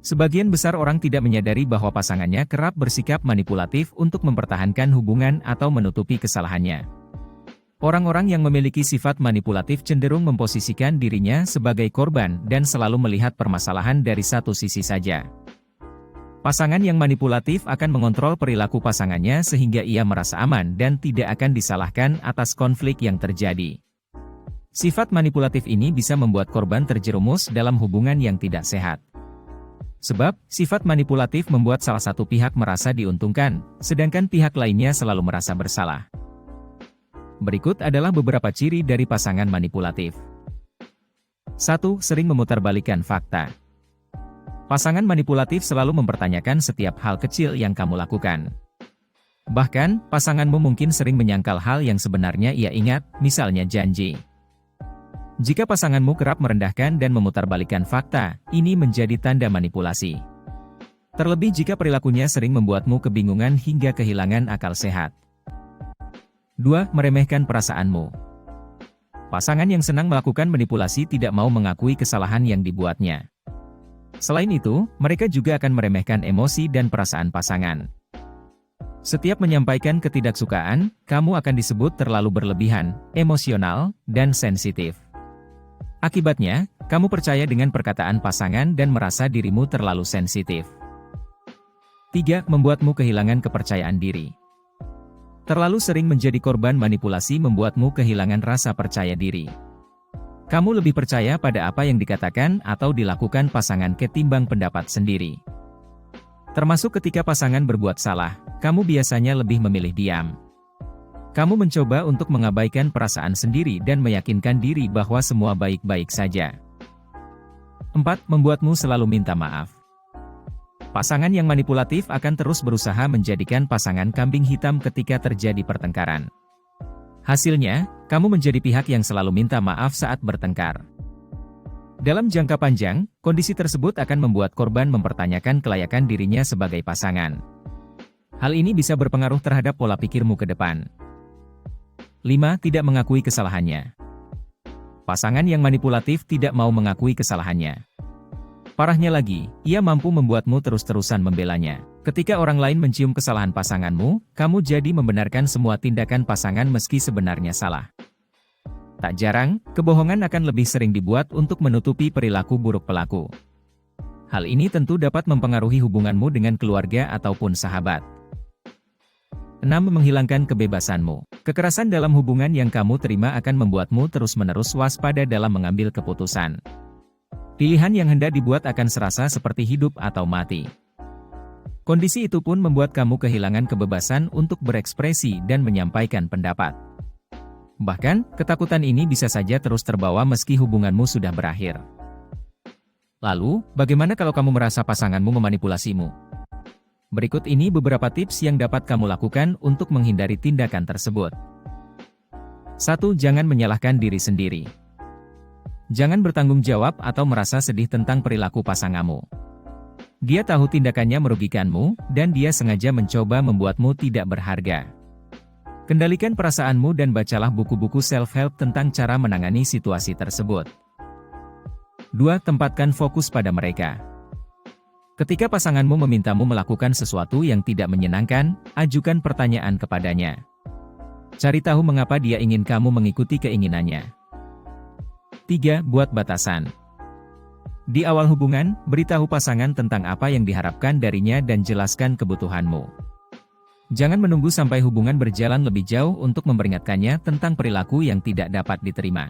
Sebagian besar orang tidak menyadari bahwa pasangannya kerap bersikap manipulatif untuk mempertahankan hubungan atau menutupi kesalahannya. Orang-orang yang memiliki sifat manipulatif cenderung memposisikan dirinya sebagai korban dan selalu melihat permasalahan dari satu sisi saja. Pasangan yang manipulatif akan mengontrol perilaku pasangannya sehingga ia merasa aman dan tidak akan disalahkan atas konflik yang terjadi. Sifat manipulatif ini bisa membuat korban terjerumus dalam hubungan yang tidak sehat. Sebab, sifat manipulatif membuat salah satu pihak merasa diuntungkan, sedangkan pihak lainnya selalu merasa bersalah. Berikut adalah beberapa ciri dari pasangan manipulatif. 1. Sering memutarbalikkan fakta. Pasangan manipulatif selalu mempertanyakan setiap hal kecil yang kamu lakukan. Bahkan, pasanganmu mungkin sering menyangkal hal yang sebenarnya ia ingat, misalnya janji. Jika pasanganmu kerap merendahkan dan memutarbalikkan fakta, ini menjadi tanda manipulasi. Terlebih jika perilakunya sering membuatmu kebingungan hingga kehilangan akal sehat. 2. Meremehkan perasaanmu. Pasangan yang senang melakukan manipulasi tidak mau mengakui kesalahan yang dibuatnya. Selain itu, mereka juga akan meremehkan emosi dan perasaan pasangan. Setiap menyampaikan ketidaksukaan, kamu akan disebut terlalu berlebihan, emosional, dan sensitif. Akibatnya, kamu percaya dengan perkataan pasangan dan merasa dirimu terlalu sensitif. 3. Membuatmu kehilangan kepercayaan diri. Terlalu sering menjadi korban manipulasi membuatmu kehilangan rasa percaya diri. Kamu lebih percaya pada apa yang dikatakan atau dilakukan pasangan ketimbang pendapat sendiri. Termasuk ketika pasangan berbuat salah, kamu biasanya lebih memilih diam. Kamu mencoba untuk mengabaikan perasaan sendiri dan meyakinkan diri bahwa semua baik-baik saja. 4. Membuatmu selalu minta maaf. Pasangan yang manipulatif akan terus berusaha menjadikan pasangan kambing hitam ketika terjadi pertengkaran. Hasilnya, kamu menjadi pihak yang selalu minta maaf saat bertengkar. Dalam jangka panjang, kondisi tersebut akan membuat korban mempertanyakan kelayakan dirinya sebagai pasangan. Hal ini bisa berpengaruh terhadap pola pikirmu ke depan. 5. Tidak mengakui kesalahannya. Pasangan yang manipulatif tidak mau mengakui kesalahannya. Parahnya lagi, ia mampu membuatmu terus-terusan membelanya. Ketika orang lain mencium kesalahan pasanganmu, kamu jadi membenarkan semua tindakan pasangan meski sebenarnya salah. Tak jarang, kebohongan akan lebih sering dibuat untuk menutupi perilaku buruk pelaku. Hal ini tentu dapat mempengaruhi hubunganmu dengan keluarga ataupun sahabat. 6. Menghilangkan kebebasanmu. Kekerasan dalam hubungan yang kamu terima akan membuatmu terus-menerus waspada dalam mengambil keputusan. Pilihan yang hendak dibuat akan serasa seperti hidup atau mati. Kondisi itu pun membuat kamu kehilangan kebebasan untuk berekspresi dan menyampaikan pendapat. Bahkan, ketakutan ini bisa saja terus terbawa meski hubunganmu sudah berakhir. Lalu, bagaimana kalau kamu merasa pasanganmu memanipulasimu? Berikut ini beberapa tips yang dapat kamu lakukan untuk menghindari tindakan tersebut. 1. Jangan menyalahkan diri sendiri. Jangan bertanggung jawab atau merasa sedih tentang perilaku pasanganmu. Dia tahu tindakannya merugikanmu, dan dia sengaja mencoba membuatmu tidak berharga. Kendalikan perasaanmu dan bacalah buku-buku self-help tentang cara menangani situasi tersebut. 2. Tempatkan fokus pada mereka. Ketika pasanganmu memintamu melakukan sesuatu yang tidak menyenangkan, ajukan pertanyaan kepadanya. Cari tahu mengapa dia ingin kamu mengikuti keinginannya. 3. Buat batasan. Di awal hubungan, beritahu pasangan tentang apa yang diharapkan darinya dan jelaskan kebutuhanmu. Jangan menunggu sampai hubungan berjalan lebih jauh untuk memperingatkannya tentang perilaku yang tidak dapat diterima.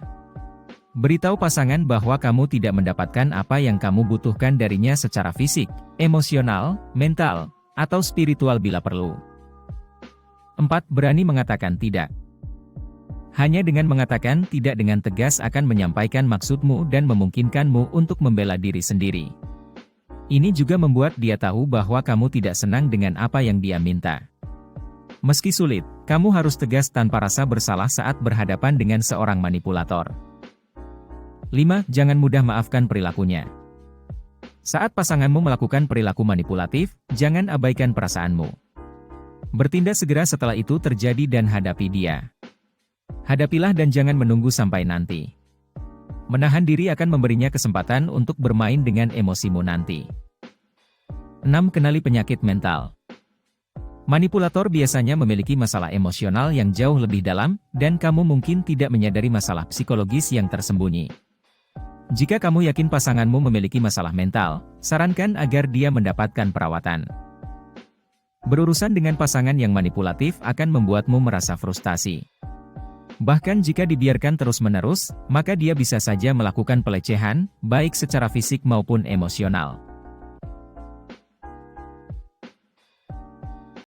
Beritahu pasangan bahwa kamu tidak mendapatkan apa yang kamu butuhkan darinya secara fisik, emosional, mental, atau spiritual bila perlu. 4. Berani mengatakan tidak. Hanya dengan mengatakan tidak dengan tegas akan menyampaikan maksudmu dan memungkinkanmu untuk membela diri sendiri. Ini juga membuat dia tahu bahwa kamu tidak senang dengan apa yang dia minta. Meski sulit, kamu harus tegas tanpa rasa bersalah saat berhadapan dengan seorang manipulator. 5. Jangan mudah maafkan perilakunya. Saat pasanganmu melakukan perilaku manipulatif, jangan abaikan perasaanmu. Bertindak segera setelah itu terjadi dan hadapi dia. Hadapilah dan jangan menunggu sampai nanti. Menahan diri akan memberinya kesempatan untuk bermain dengan emosimu nanti. 6. Kenali penyakit mental. Manipulator biasanya memiliki masalah emosional yang jauh lebih dalam, dan kamu mungkin tidak menyadari masalah psikologis yang tersembunyi. Jika kamu yakin pasanganmu memiliki masalah mental, sarankan agar dia mendapatkan perawatan. Berurusan dengan pasangan yang manipulatif akan membuatmu merasa frustasi. Bahkan jika dibiarkan terus-menerus, maka dia bisa saja melakukan pelecehan, baik secara fisik maupun emosional.